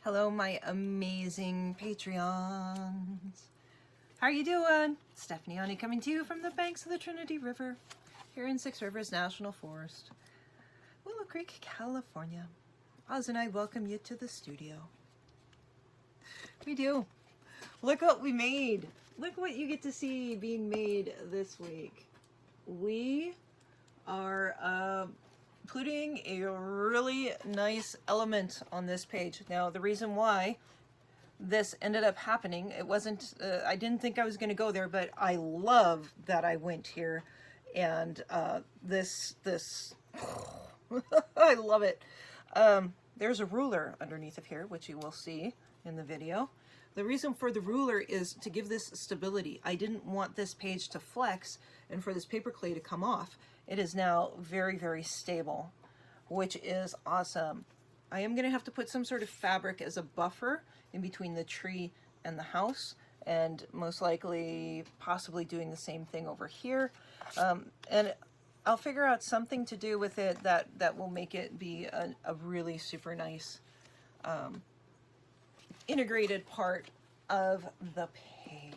Hello, my amazing Patreons. How are you doing? Stephanie Ani coming to you from the banks of the Trinity River here in Six Rivers National Forest, Willow Creek, California. Oz and I welcome you to the studio. We do. Look what we made. Look what you get to see being made this week. We are putting a really nice element on this page. Now, the reason why this ended up happening, it wasn't, I didn't think I was going to go there, but I love that I went here. And this, I love it. There's a ruler underneath of here, which you will see in the video. The reason for the ruler is to give this stability. I didn't want this page to flex and for this paper clay to come off. It is now very, very stable, which is awesome. I am going to have to put some sort of fabric as a buffer in between the tree and the house, and most likely possibly doing the same thing over here. And I'll figure out something to do with it that will make it be a really super nice integrated part of the page.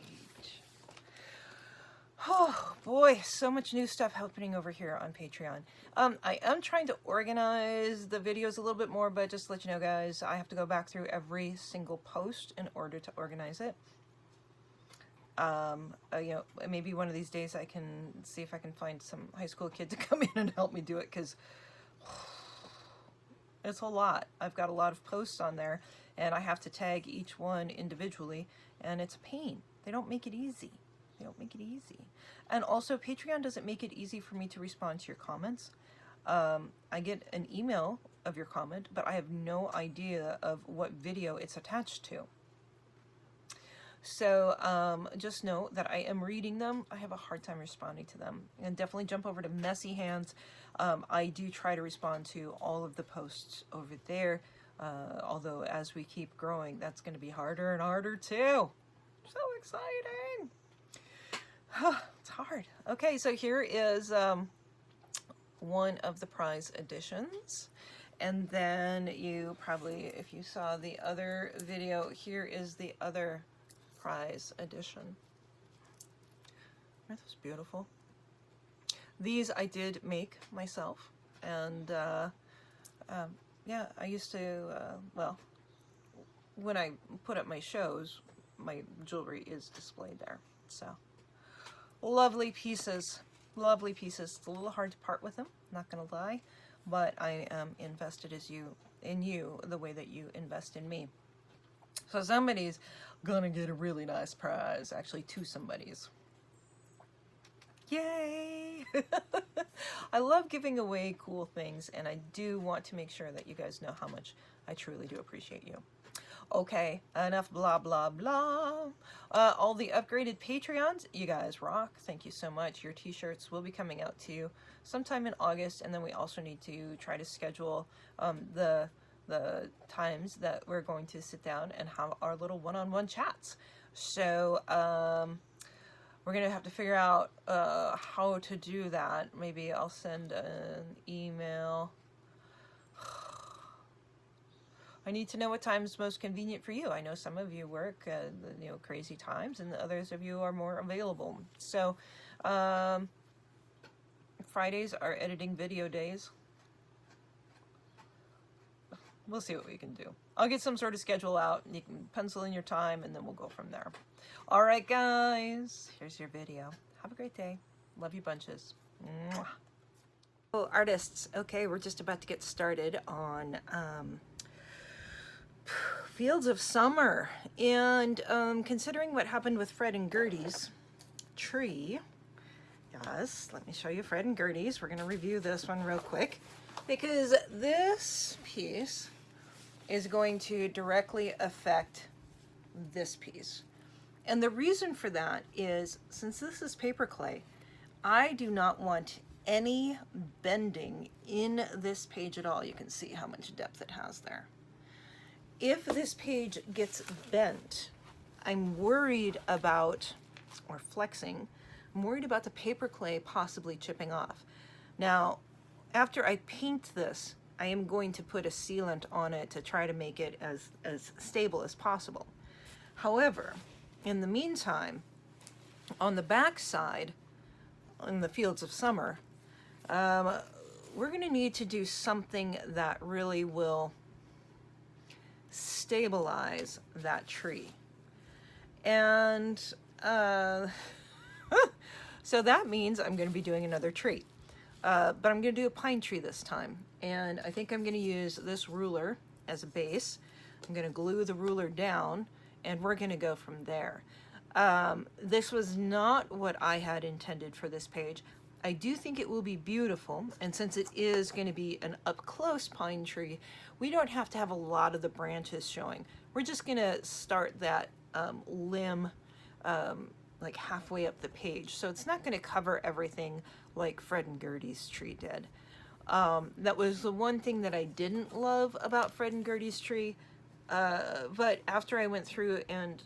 Oh boy, so much new stuff happening over here on Patreon. I am trying to organize the videos a little bit more, but just to let you know, guys, I have to go back through every single post in order to organize it. You know, maybe one of these days I can see if I can find some high school kid to come in and help me do it, because it's a lot. I've got a lot of posts on there, and I have to tag each one individually, and it's a pain. They don't make it easy. They don't make it easy. And also, Patreon doesn't make it easy for me to respond to your comments. I get an email of your comment, but I have no idea of what video it's attached to. So just know that I am reading them. I have a hard time responding to them. And definitely jump over to Messy Hands. I do try to respond to all of the posts over there. Although as we keep growing, that's going to be harder and harder too. So exciting. It's hard. Okay, so here is one of the prize editions. And then you probably, if you saw the other video, here is the other prize edition. Aren't those beautiful? These I did make myself, and yeah, I used to, well, when I put up my shows, my jewelry is displayed there. So lovely pieces, lovely pieces. It's a little hard to part with them, not gonna lie, but I am invested in you the way that you invest in me. So somebody's gonna get a really nice prize. Actually, two somebodies. Yay! I love giving away cool things, and I do want to make sure that you guys know how much I truly do appreciate you. Okay, enough blah blah blah. All the upgraded Patreons, you guys rock. Thank you so much. Your t-shirts will be coming out to you sometime in August, and then we also need to try to schedule the times that we're going to sit down and have our little one-on-one chats. So we're gonna have to figure out how to do that. Maybe I'll send an email. I need to know what time is most convenient for you. I know some of you work you know, crazy times, and the others of you are more available. So Fridays are editing video days. We'll see what we can do. I'll get some sort of schedule out, and you can pencil in your time, and then we'll go from there. All right, guys, here's your video. Have a great day. Love you bunches. Mwah. Oh, artists. Okay, we're just about to get started on Fields of Summer. And considering what happened with Fred and Gertie's tree, yes, let me show you Fred and Gertie's. We're going to review this one real quick, because this piece is going to directly affect this piece. And the reason for that is, since this is paper clay, I do not want any bending in this page at all. You can see how much depth it has there. If this page gets bent, I'm worried about, or flexing, I'm worried about the paper clay possibly chipping off. Now, after I paint this, I am going to put a sealant on it to try to make it as stable as possible. However, in the meantime, on the back side, in the Fields of Summer, we're going to need to do something that really will stabilize that tree. And so that means I'm going to be doing another tree. But I'm going to do a pine tree this time. And I think I'm going to use this ruler as a base. I'm going to glue the ruler down, and we're going to go from there. This was not what I had intended for this page. I do think it will be beautiful, and since it is going to be an up-close pine tree, we don't have to have a lot of the branches showing. We're just going to start that limb like halfway up the page, so it's not going to cover everything like Fred and Gertie's tree did. That was the one thing that I didn't love about Fred and Gertie's tree, but after I went through and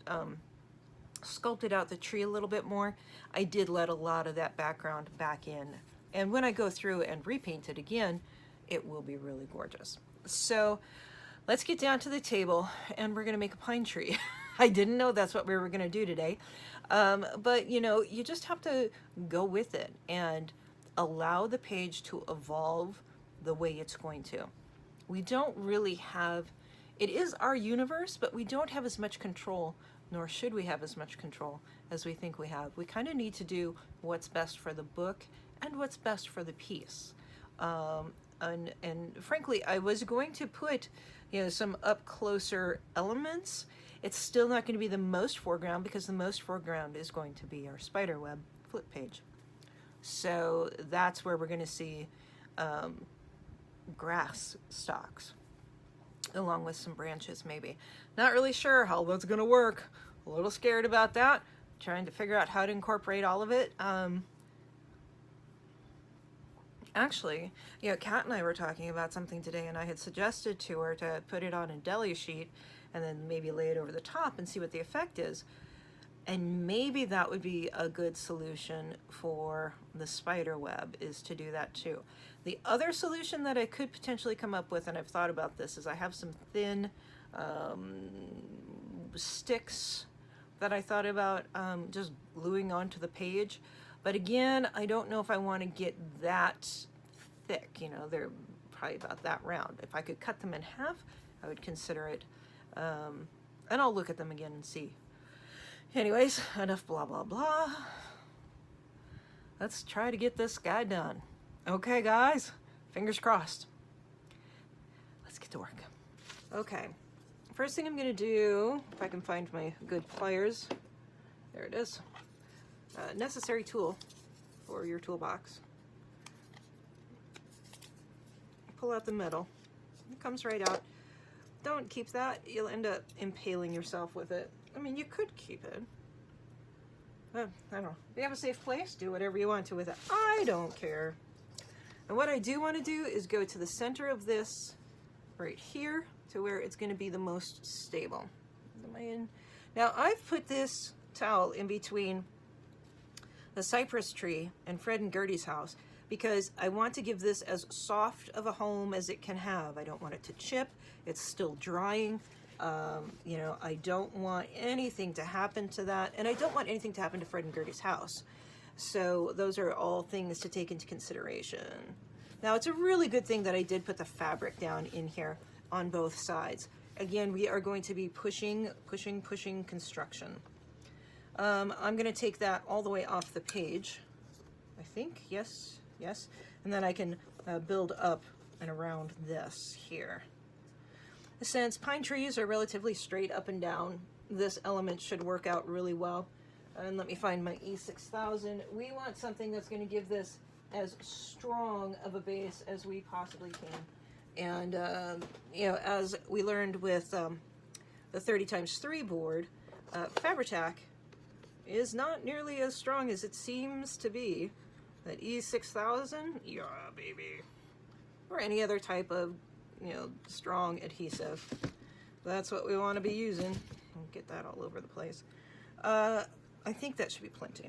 sculpted out the tree a little bit more, I did let a lot of that background back in. And when I go through and repaint it again, it will be really gorgeous. So let's get down to the table, and we're going to make a pine tree. I didn't know that's what we were going to do today. But you know, you just have to go with it and allow the page to evolve the way it's going to. We don't really have, it is our universe, but we don't have as much control, nor should we have as much control as we think we have. We kind of need to do what's best for the book and what's best for the piece. And frankly, I was going to put, you know, some up closer elements. It's still not going to be the most foreground, because the most foreground is going to be our spiderweb flip page. So that's where we're going to see grass stalks, along with some branches maybe. Not really sure how that's going to work. A little scared about that. Trying to figure out how to incorporate all of it. Actually, you know, Kat and I were talking about something today, and I had suggested to her to put it on a deli sheet and then maybe lay it over the top and see what the effect is. And maybe that would be a good solution for the spider web, is to do that too. The other solution that I could potentially come up with, and I've thought about this, is I have some thin sticks that I thought about just gluing onto the page. But again, I don't know if I want to get that thick. You know, they're probably about that round. If I could cut them in half, I would consider it. And I'll look at them again and see. Anyways, enough blah, blah, blah. Let's try to get this guy done. Okay, guys, fingers crossed. Let's get to work. Okay, first thing I'm going to do, if I can find my good pliers, there it is. Necessary tool for your toolbox. Pull out the metal. It comes right out. Don't keep that. You'll end up impaling yourself with it. I mean, you could keep it. I don't know. If you have a safe place, do whatever you want to with it. I don't care. And what I do want to do is go to the center of this right here to where it's going to be the most stable. Am I in? Now, I've put this towel in between the cypress tree and Fred and Gertie's house because I want to give this as soft of a home as it can have. I don't want it to chip. It's still drying. You know, I don't want anything to happen to that, and I don't want anything to happen to Fred and Gertie's house. So those are all things to take into consideration. Now, it's a really good thing that I did put the fabric down in here on both sides. Again, we are going to be pushing construction. I'm going to take that all the way off the page, I think. Yes. And then I can build up and around this here. Since pine trees are relatively straight up and down, this element should work out really well. And let me find my E6000. We want something that's going to give this as strong of a base as we possibly can. And, you know, as we learned with the 30x3 board, Fabri-Tac is not nearly as strong as it seems to be. That E6000, yeah, baby. Or any other type of, you know, strong adhesive. That's what we want to be using. I'll get that all over the place. I think that should be plenty.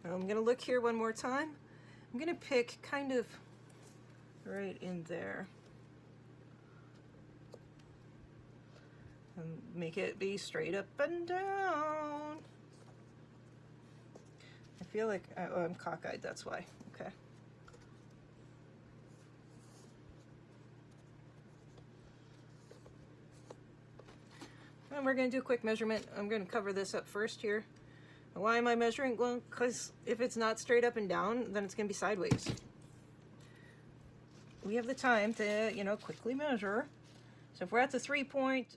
I'm going to look here one more time. I'm going to pick kind of right in there. And make it be straight up and down. I feel like I'm cockeyed, that's why. Okay. And we're going to do a quick measurement. I'm going to cover this up first here. Why am I measuring? Well, because if it's not straight up and down, then it's going to be sideways. We have the time to, you know, quickly measure. So if we're at the 3 point,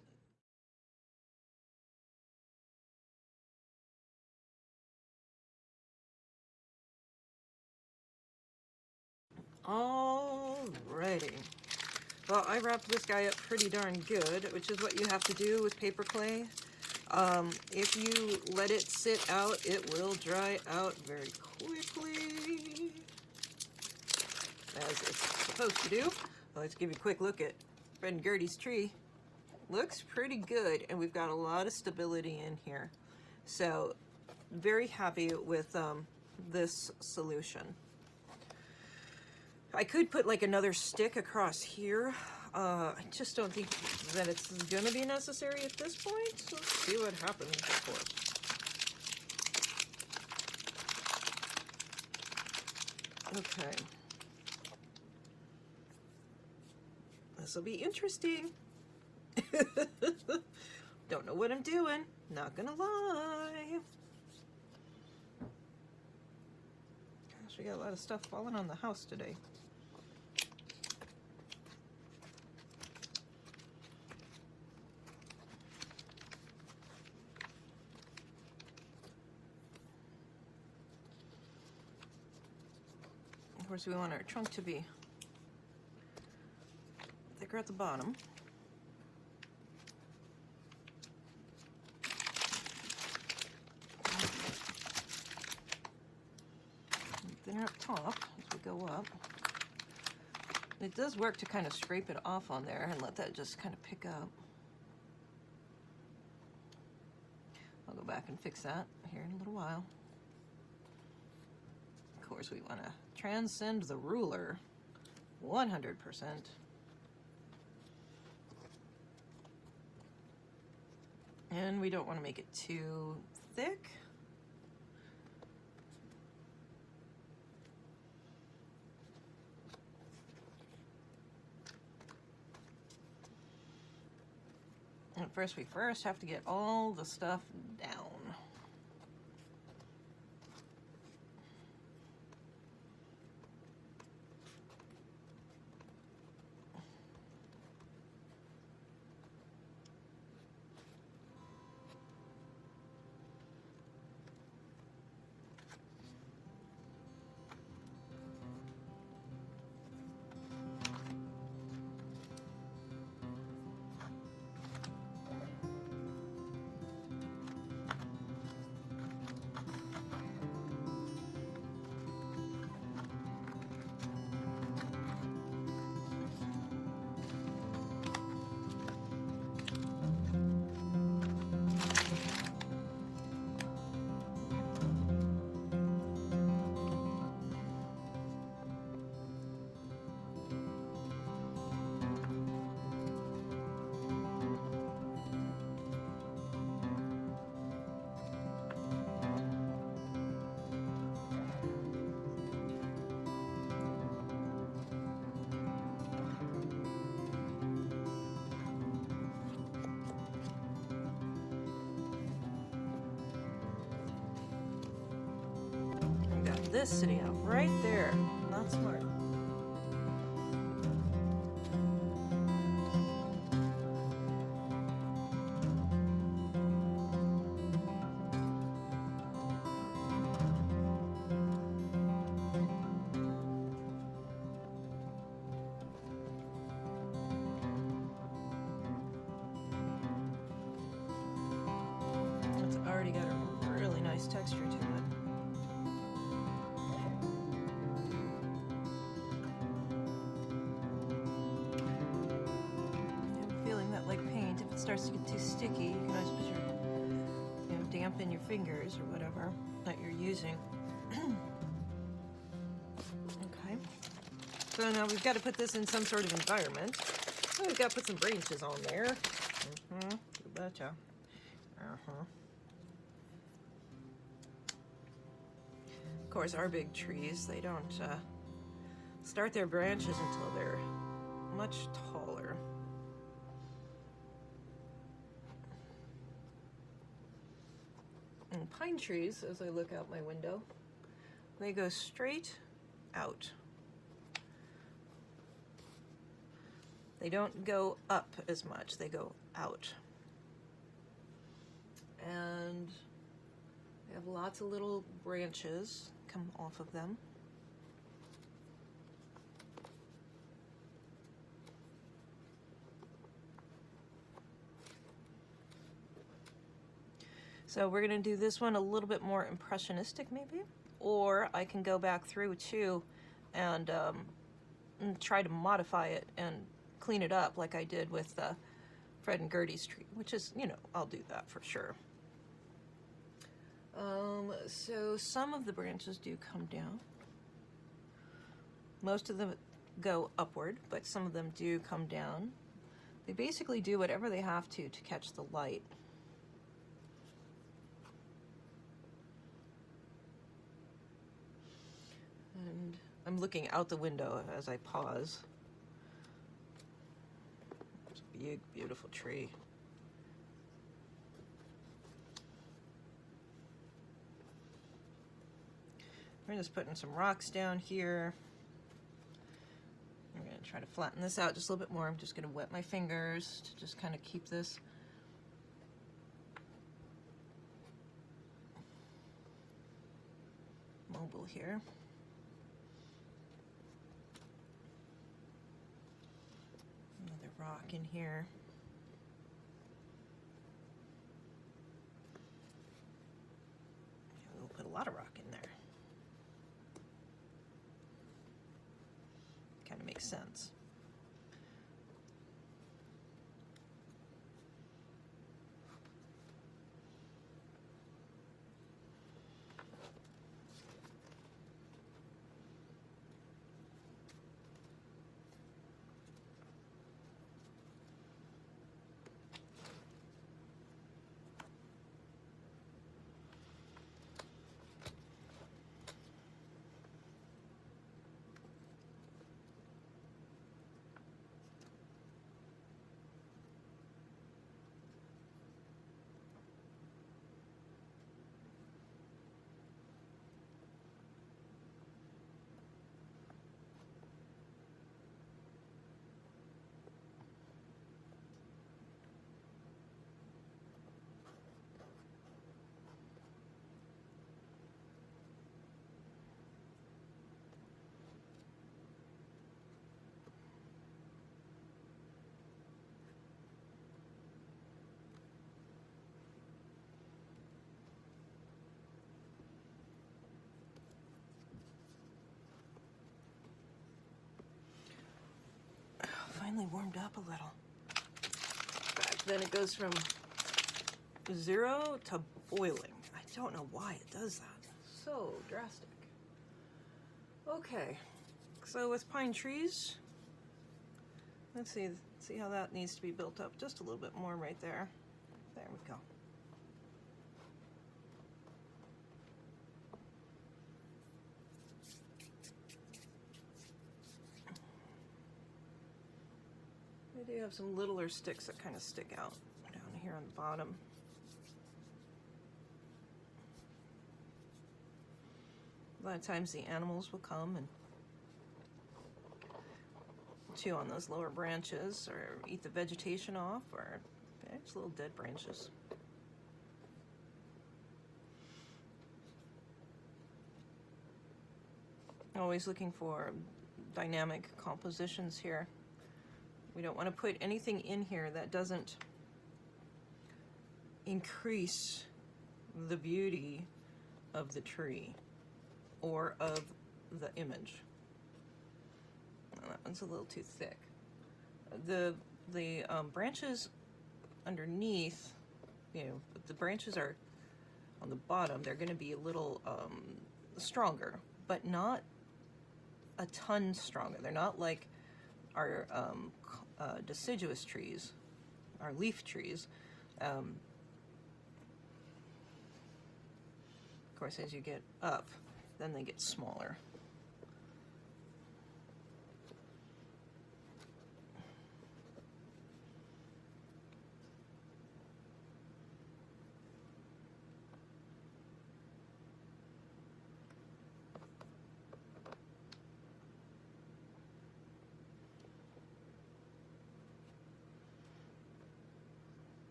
alrighty. Well, I wrapped this guy up pretty darn good, which is what you have to do with paper clay. If you let it sit out, it will dry out very quickly, as it's supposed to do. Well, let's give you a quick look at Fred and Gertie's tree. Looks pretty good, and we've got a lot of stability in here. So, very happy with this solution. I could put like another stick across here. I just don't think that it's gonna be necessary at this point. So let's see what happens, of course. Okay. This will be interesting. Don't know what I'm doing, not gonna lie. Gosh, we got a lot of stuff falling on the house today. Of course, we want our trunk to be thicker at the bottom. Thinner up top as we go up. It does work to kind of scrape it off on there and let that just kind of pick up. I'll go back and fix that here in a little while. Of course, we want to transcend the ruler 100%. And we don't want to make it too thick. And first, we have to get all the stuff down. This sitting out right there. Not smart. It's already got a really nice texture to it. Starts to get too sticky, you can always put your, dampen your fingers or whatever that you're using. Okay. So now we've got to put this in some sort of environment. So we've got to put some branches on there. You betcha. Of course, our big trees, they don't start their branches until they're much taller. And pine trees, as I look out my window, they go straight out. They don't go up as much, they go out. And they have lots of little branches come off of them. So we're going to do this one a little bit more impressionistic maybe, or I can go back through too and try to modify it and clean it up like I did with Fred and Gertie's tree, which is, you know, I'll do that for sure. So some of the branches do come down. Most of them go upward, but some of them do come down. They basically do whatever they have to catch the light. And I'm looking out the window as I pause. It's a big, beautiful tree. We're just putting some rocks down here. I'm going to try to flatten this out just a little bit more. I'm just going to wet my fingers to just kind of keep this mobile here. Another rock in here. We'll put a lot of rock in there. Kind of makes sense. Finally warmed up a little. Back then it goes from 0 to boiling. I don't know why it does that. So drastic. Okay, so with pine trees, let's see how that needs to be built up just a little bit more right there. There we go. I do have some littler sticks that kind of stick out down here on the bottom. A lot of times the animals will come and chew on those lower branches or eat the vegetation off, or just little dead branches. Always looking for dynamic compositions here. We don't want to put anything in here that doesn't increase the beauty of the tree or of the image. Oh, that one's a little too thick. The branches underneath, you know, the branches are on the bottom. They're going to be a little stronger, but not a ton stronger. They're not like our deciduous trees, or leaf trees. Of course, as you get up, then they get smaller.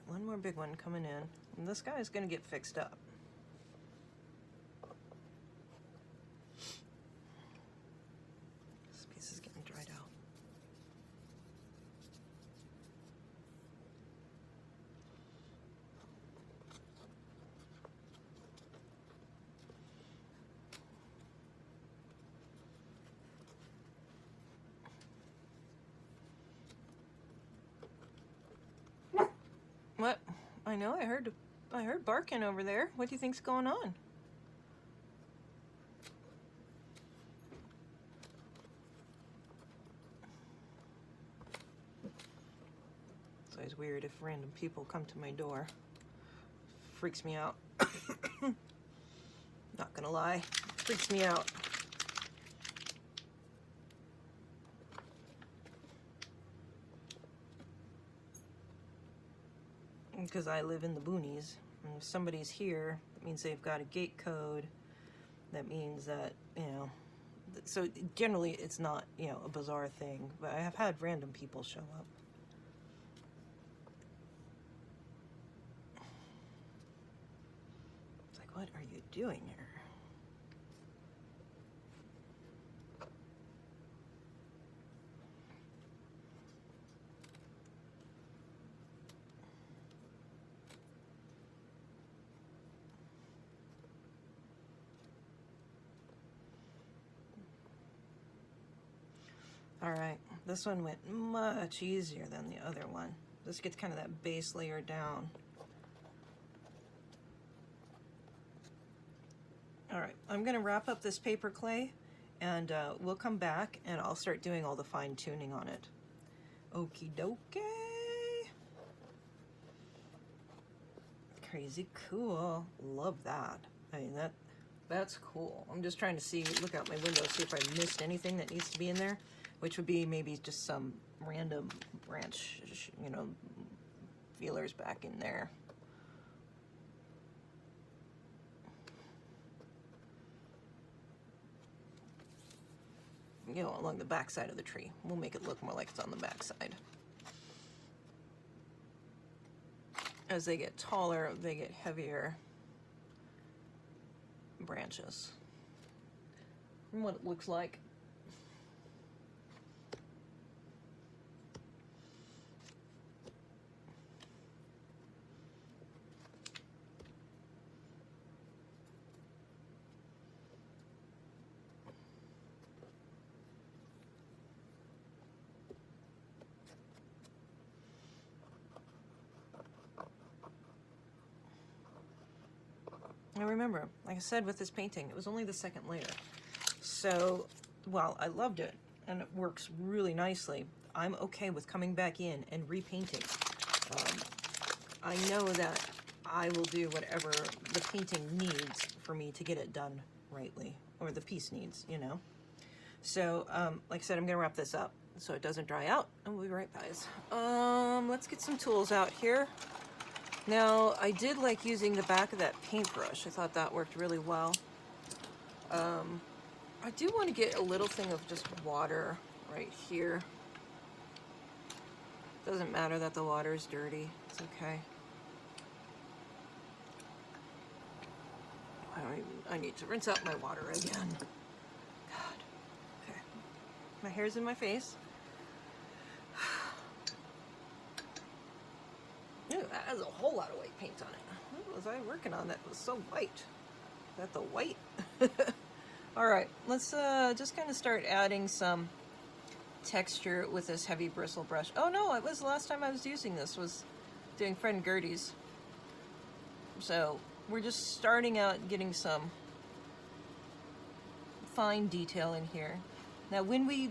One more big one coming in, and this guy is going to get fixed up. This piece is getting dried out. What? I know, I heard barking over there. What do you think's going on? It's always weird if random people come to my door. Freaks me out. Not gonna lie, freaks me out. Because I live in the boonies, and if somebody's here, that means they've got a gate code. That means that, you know, so generally it's not, you know, a bizarre thing, but I have had random people show up. It's like, what are you doing here? All right, this one went much easier than the other one. This gets kind of that base layer down. All right, I'm gonna wrap up this paper clay, and we'll come back and I'll start doing all the fine tuning on it. Okie dokie. Crazy cool, love that. I mean, that's cool. I'm just trying to see, look out my window, see if I missed anything that needs to be in there, which would be maybe just some random branch, you know, feelers back in there. You know, along the back side of the tree. We'll make it look more like it's on the back side. As they get taller, they get heavier branches. And what it looks like. I remember, like I said with this painting, it was only the second layer. So, while I loved it, and it works really nicely, I'm okay with coming back in and repainting I know that I will do whatever the painting needs for me to get it done rightly, or the piece needs, you know. So, like I said, I'm gonna wrap this up so it doesn't dry out, and we'll be right back, guys. Let's get some tools out here. Now, I did like using the back of that paintbrush. I thought that worked really well. I do want to get a little thing of just water right here. Doesn't matter that the water is dirty. It's okay. I need to rinse out my water again. God. Okay. My hair's in my face. Ew, that has a whole lot of white paint on it. What was I working on that was so white? Is that the white? Alright, let's just kind of start adding some texture with this heavy bristle brush. Oh no, it was the last time I was using this, was doing Friend Gertie's. So we're just starting out getting some fine detail in here. Now when we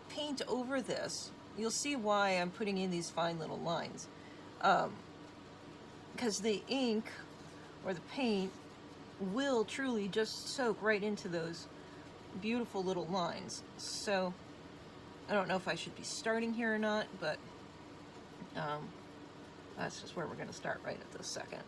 paint over this, you'll see why I'm putting in these fine little lines. Because the ink or the paint will truly just soak right into those beautiful little lines. So I don't know if I should be starting here or not, but that's just where we're going to start right at this second.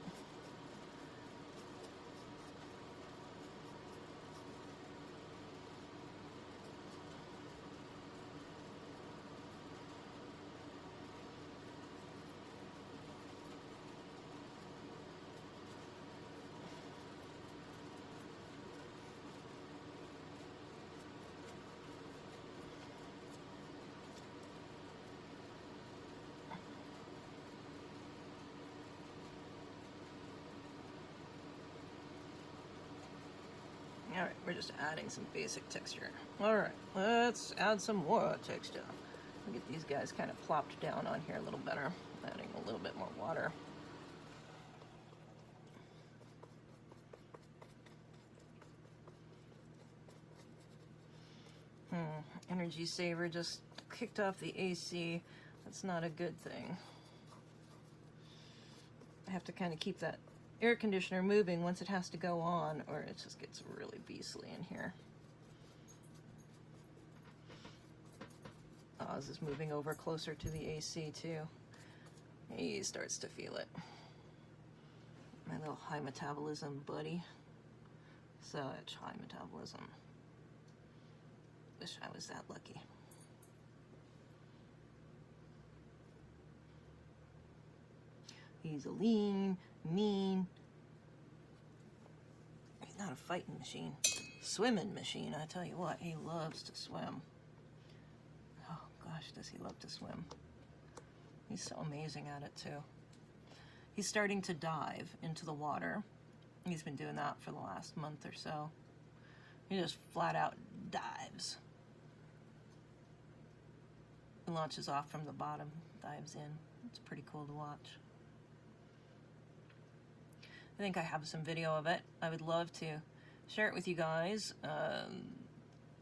Alright, we're just adding some basic texture. Alright, let's add some more texture. I'll get these guys kind of plopped down on here a little better. Adding a little bit more water. Energy saver just kicked off the AC. That's not a good thing. I have to kind of keep that air conditioner moving once it has to go on, or it just gets really beastly in here. Oz is moving over closer to the AC too. He starts to feel it. My little high metabolism buddy. Such high metabolism. Wish I was that lucky. He's a lean, mean. He's not a fighting machine. Swimming machine, I tell you what, he loves to swim. Oh gosh, does he love to swim. He's so amazing at it too. He's starting to dive into the water. He's been doing that for the last month or so. He just flat out dives. He launches off from the bottom, dives in. It's pretty cool to watch. I think I have some video of it. I would love to share it with you guys.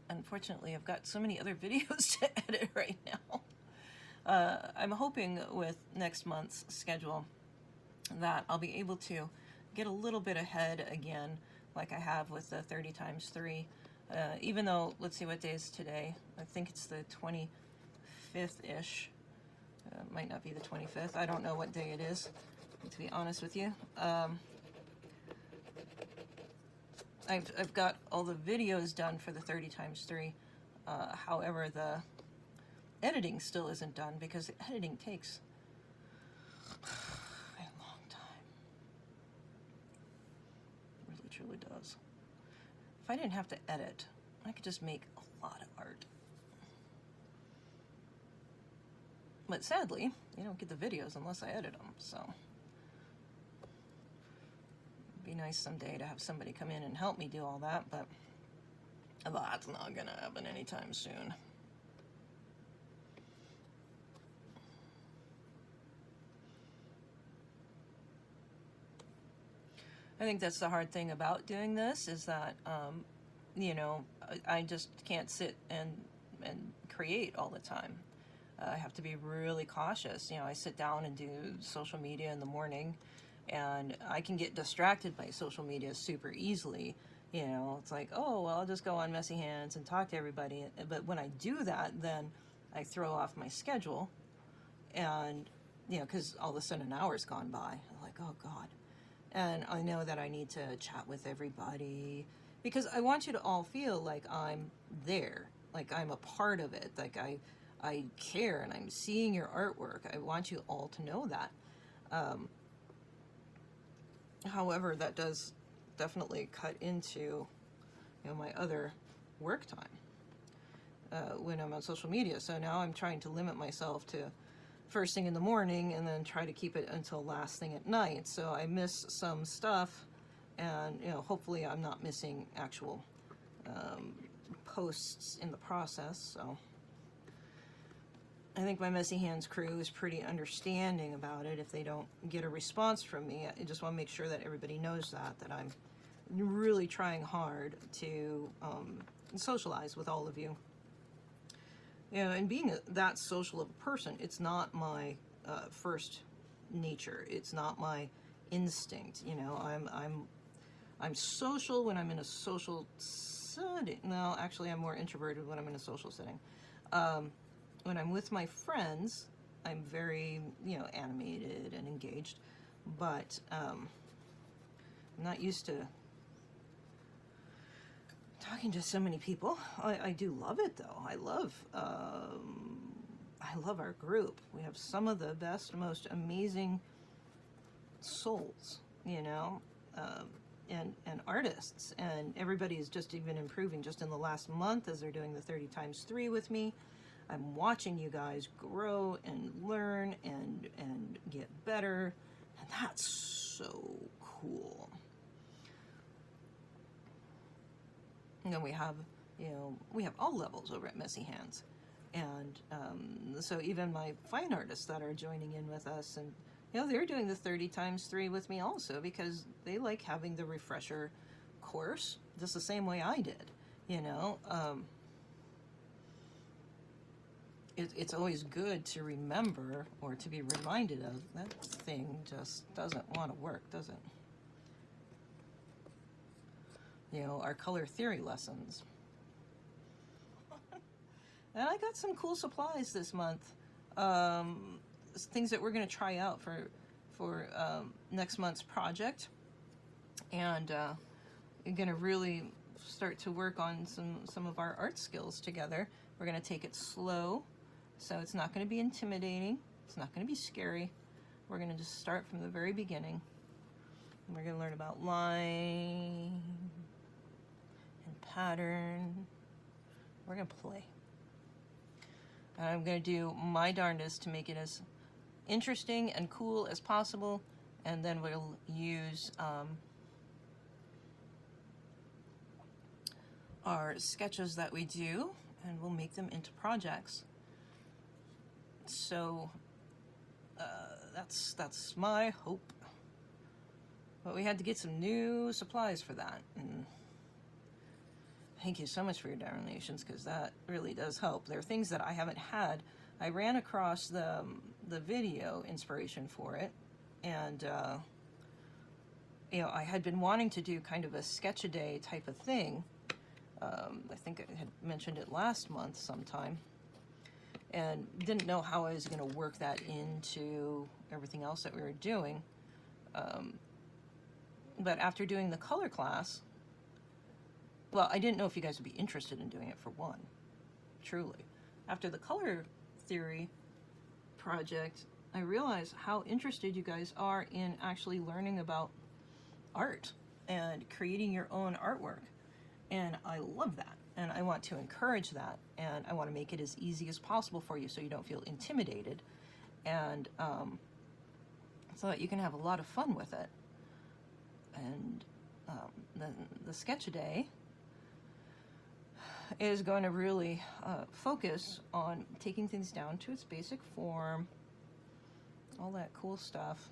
Unfortunately, I've got so many other videos to edit right now. I'm hoping with next month's schedule that I'll be able to get a little bit ahead again, like I have with the 30 times 3. Even though, let's see what day is today. I think it's the 25th-ish. Might not be the 25th. I don't know what day it is, to be honest with you. I've got all the videos done for the 30 times 3. However, the editing still isn't done because the editing takes a long time. It really, truly does. If I didn't have to edit, I could just make a lot of art. But sadly, you don't get the videos unless I edit them, so. Be nice someday to have somebody come in and help me do all that, but that's not gonna happen anytime soon. I think that's the hard thing about doing this is that, you know, I just can't sit and create all the time. I have to be really cautious. You know, I sit down and do social media in the morning, and I can get distracted by social media super easily. You know, it's like, oh, well, I'll just go on Messy Hands and talk to everybody. But when I do that, then I throw off my schedule, and, you know, because all of a sudden an hour's gone by. I'm like, oh, God. And I know that I need to chat with everybody, because I want you to all feel like I'm there, like I'm a part of it, like I care and I'm seeing your artwork. I want you all to know that. However, that does definitely cut into, you know, my other work time when I'm on social media. So now I'm trying to limit myself to first thing in the morning and then try to keep it until last thing at night. So I miss some stuff, and, you know, hopefully I'm not missing actual posts in the process. So I think my Messy Hands crew is pretty understanding about it if they don't get a response from me. I just want to make sure that everybody knows that I'm really trying hard to socialize with all of you. You know, and being that social of a person, it's not my first nature. It's not my instinct. You know, I'm social when I'm in a social setting. No, actually, I'm more introverted when I'm in a social setting. When I'm with my friends, I'm very, you know, animated and engaged, but I'm not used to talking to so many people. I do love it, though. I love our group. We have some of the best, most amazing souls, you know, and artists, and everybody is just even improving just in the last month as they're doing the 30 times 3 with me. I'm watching you guys grow and learn and get better, and that's so cool. And then we have, you know, we have all levels over at Messy Hands, and so even my fine artists that are joining in with us, and, you know, they're doing the 30 times 3 with me also, because they like having the refresher course just the same way I did, you know. It's always good to remember, or to be reminded of, that thing just doesn't want to work, does it? You know, our color theory lessons. And I got some cool supplies this month. Things that we're going to try out for next month's project. And we're going to really start to work on some of our art skills together. We're going to take it slow. So it's not going to be intimidating. It's not going to be scary. We're going to just start from the very beginning. And we're going to learn about line and pattern. We're going to play. And I'm going to do my darndest to make it as interesting and cool as possible. And then we'll use our sketches that we do, and we'll make them into projects. So that's my hope. But we had to get some new supplies for that. And thank you so much for your donations, because that really does help. There are things that I haven't had. I ran across the video inspiration for it, and you know, I had been wanting to do kind of a sketch-a-day type of thing. I think I had mentioned it last month sometime, and didn't know how I was going to work that into everything else that we were doing. But after doing the color class, well, I didn't know if you guys would be interested in doing it, for one, truly. After the color theory project, I realized how interested you guys are in actually learning about art and creating your own artwork. And I love that. And I want to encourage that. And I want to make it as easy as possible for you so you don't feel intimidated. And so that you can have a lot of fun with it. And then the sketch-a-day is going to really focus on taking things down to its basic form, all that cool stuff.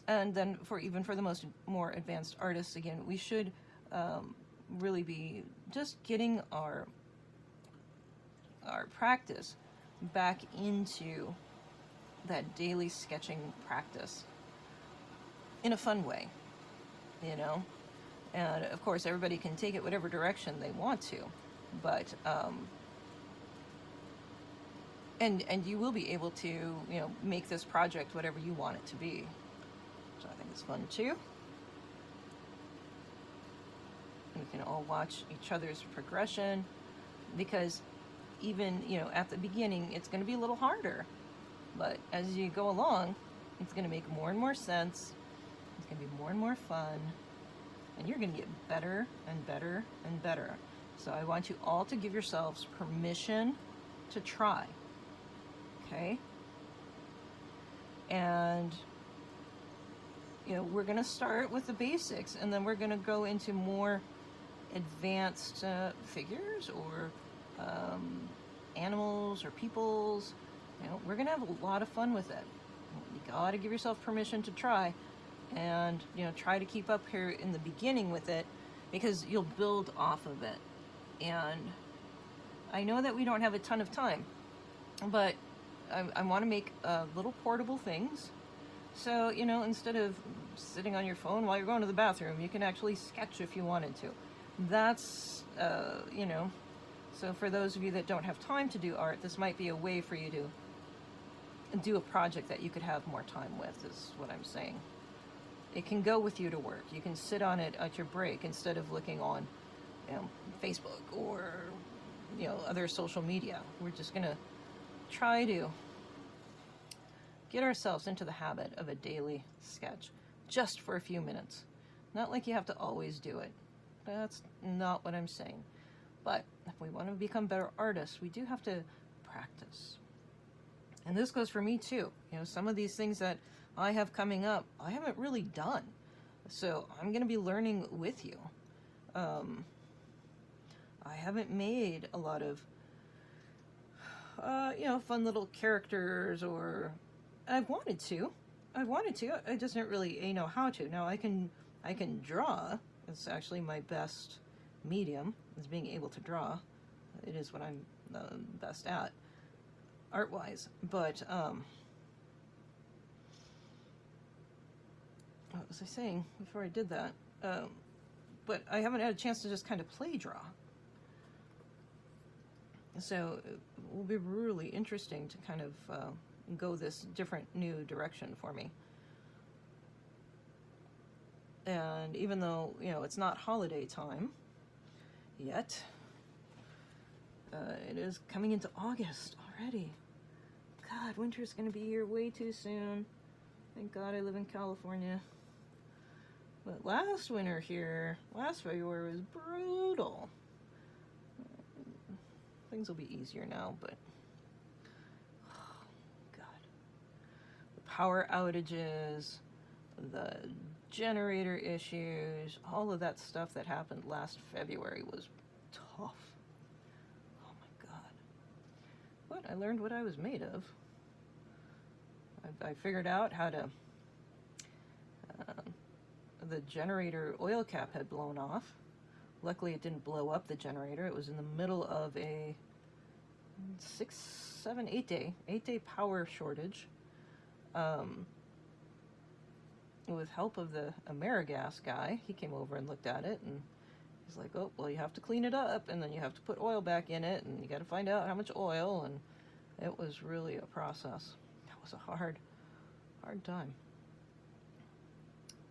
And then for the more advanced artists, again, we should really be just getting our our practice back into that daily sketching practice in a fun way, you know? And of course, everybody can take it whatever direction they want to, but, and you will be able to, you know, make this project whatever you want it to be. So I think it's fun too. You can all watch each other's progression, because even, you know, at the beginning, it's going to be a little harder. But as you go along, it's going to make more and more sense. It's going to be more and more fun. And you're going to get better and better and better. So I want you all to give yourselves permission to try. Okay? And, you know, we're going to start with the basics, and then we're going to go into more advanced figures or animals or peoples. You know, we're going to have a lot of fun with it. You got to give yourself permission to try, and, you know, try to keep up here in the beginning with it, because you'll build off of it. And I know that we don't have a ton of time, but I want to make little portable things. So, you know, instead of sitting on your phone while you're going to the bathroom, you can actually sketch if you wanted to. That's, you know, so for those of you that don't have time to do art, this might be a way for you to do a project that you could have more time with, is what I'm saying. It can go with you to work. You can sit on it at your break instead of looking on, you know, Facebook or, you know, other social media. We're just going to try to get ourselves into the habit of a daily sketch, just for a few minutes. Not like you have to always do it. That's not what I'm saying. But if we want to become better artists, we do have to practice. And this goes for me too. You know, some of these things that I have coming up, I haven't really done. So I'm going to be learning with you. I haven't made a lot of, you know, fun little characters, or I've wanted to. I just don't really, you know, how to. Now I can draw. It's actually my best medium, is being able to draw. It is what I'm best at, art-wise. But what was I saying before I did that? But I haven't had a chance to just kind of play draw. So it will be really interesting to kind of go this different new direction for me. And even though, you know, it's not holiday time yet, it is coming into August already. God, winter's going to be here way too soon. Thank God I live in California. But last winter here, last February, was brutal. Things will be easier now, but oh, God. The power outages, the generator issues, all of that stuff that happened last February was tough. Oh my God. But I learned what I was made of. I figured out how to, the generator oil cap had blown off. Luckily it didn't blow up the generator. It was in the middle of a 8 day power shortage. With help of the AmeriGas guy, he came over and looked at it, and he's like, oh, well, you have to clean it up, and then you have to put oil back in it, and you got to find out how much oil, and it was really a process. That was a hard time.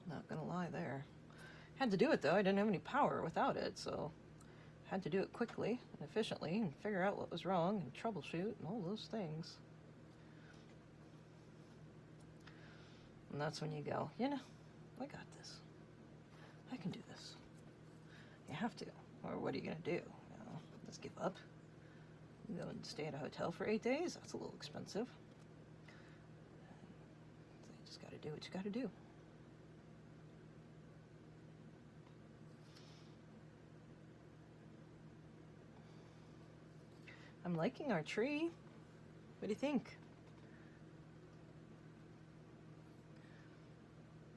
Not gonna lie there. Had to do it though. I didn't have any power without it, so had to do it quickly and efficiently and figure out what was wrong and troubleshoot and all those things. And that's when you go, you know, I got this. I can do this. You have to. Or what are you going to do? You know, just give up? Go and stay at a hotel for 8 days? That's a little expensive. So you just got to do what you got to do. I'm liking our tree. What do you think?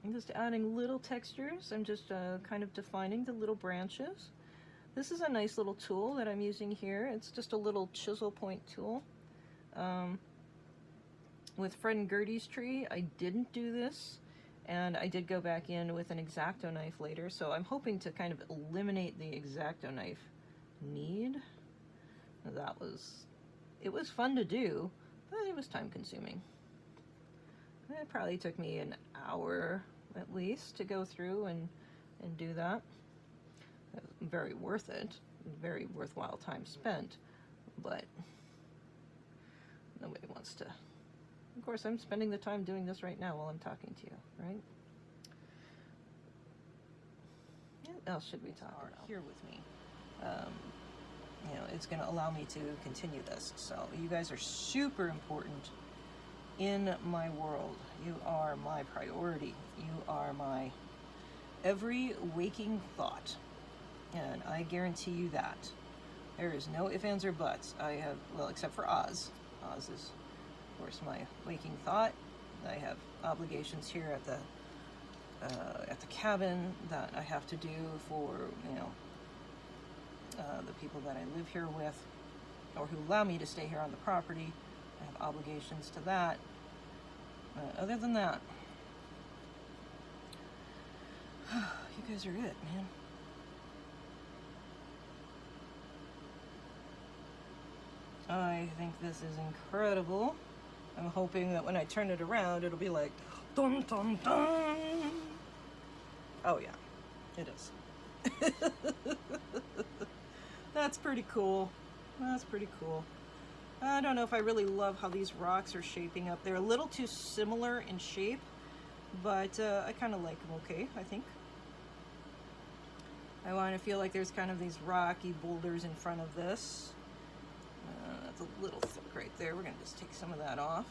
I'm just adding little textures. I'm just kind of defining the little branches. This is a nice little tool that I'm using here. It's just a little chisel point tool. With Fred and Gertie's tree, I didn't do this, and I did go back in with an X-Acto knife later, so I'm hoping to kind of eliminate the X-Acto knife need. It was fun to do, but it was time consuming. It probably took me an hour at least to go through and do that. It was very worth it, very worthwhile time spent, but nobody wants to. Of course, I'm spending the time doing this right now while I'm talking to you, right? What else should we talk about? Here with me. You know, it's going to allow me to continue this. So you guys are super important in my world. You are my priority. You are my every waking thought. And I guarantee you that. There is no ifs, ands, or buts. I have, well, except for Oz. Oz is, of course, my waking thought. I have obligations here at the cabin that I have to do for, you know, the people that I live here with, or who allow me to stay here on the property. I have obligations to that. Other than that, you guys are it, man. I think this is incredible. I'm hoping that when I turn it around, it'll be like, dun dun dun. Oh yeah, it is. That's pretty cool. That's pretty cool. I don't know if I really love how these rocks are shaping up. They're a little too similar in shape, but I kind of like them okay, I think. I want to feel like there's kind of these rocky boulders in front of this. That's a little thick right there. We're going to just take some of that off.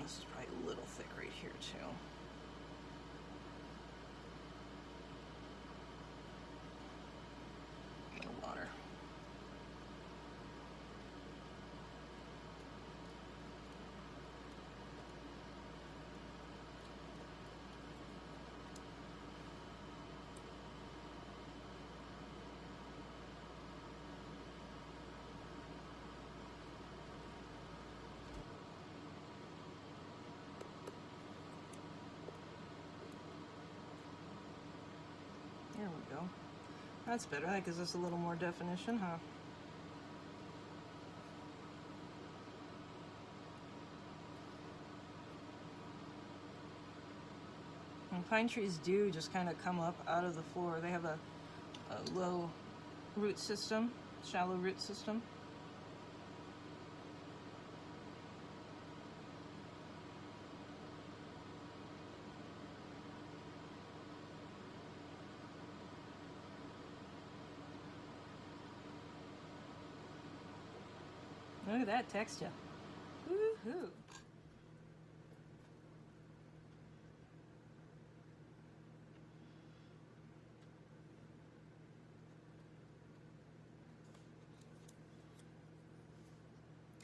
This is probably a little thick right here too. A little water. There we go. That's better. That gives us a little more definition, huh? And pine trees do just kind of come up out of the floor. They have a low root system, shallow root system. Look at that texture. Woohoo!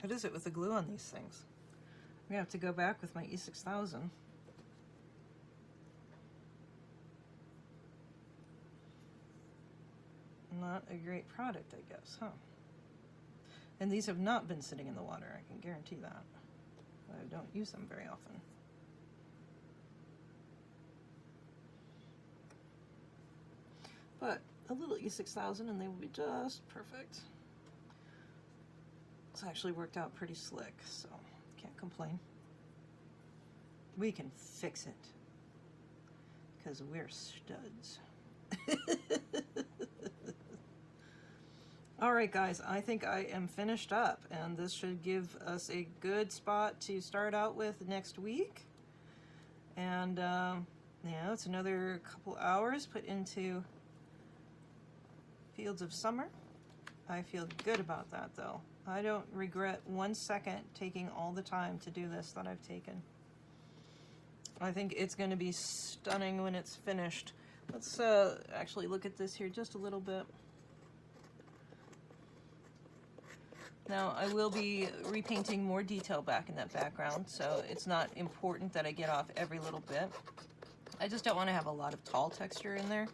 What is it with the glue on these things? I'm gonna have to go back with my E6000. Not a great product, I guess, huh? And these have not been sitting in the water, I can guarantee that. I don't use them very often. But a little E6000 and they will be just perfect. It's actually worked out pretty slick, so can't complain. We can fix it, because we're studs. Alright guys, I think I am finished up, and this should give us a good spot to start out with next week. And yeah, it's another couple hours put into Fields of Summer. I feel good about that though. I don't regret 1 second taking all the time to do this that I've taken. I think it's going to be stunning when it's finished. Let's actually look at this here just a little bit. Now, I will be repainting more detail back in that background, so it's not important that I get off every little bit. I just don't want to have a lot of tall texture in there.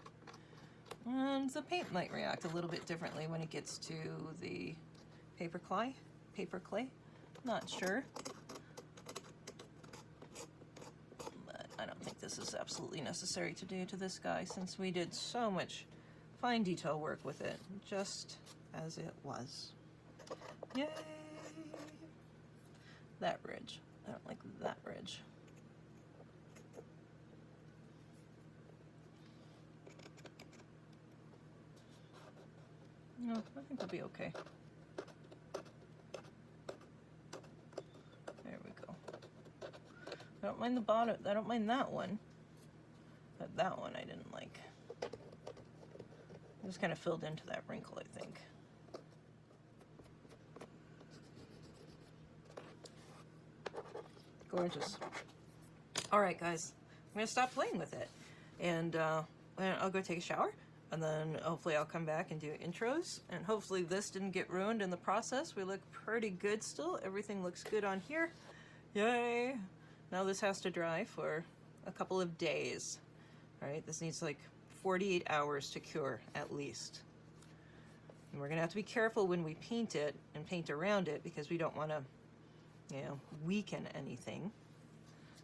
And the paint might react a little bit differently when it gets to the paperclay. Not sure. But I don't think this is absolutely necessary to do to this guy since we did so much fine detail work with it, just as it was. Yay! That ridge. I don't like that ridge. No, I think they'll be okay. There we go. I don't mind the bottom, I don't mind that one. But that one I didn't like. It just kind of filled into that wrinkle, I think. Gorgeous. Alright guys, I'm going to stop playing with it. And I'll go take a shower. And then hopefully I'll come back and do intros. And hopefully this didn't get ruined in the process. We look pretty good still. Everything looks good on here. Yay! Now this has to dry for a couple of days. Alright, this needs like 48 hours to cure at least. And we're going to have to be careful when we paint it and paint around it because we don't want to, you know, weaken anything.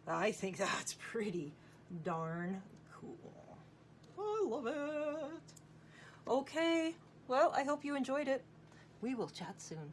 I think that's pretty darn cool. I love it. Okay, well, I hope you enjoyed it. We will chat soon.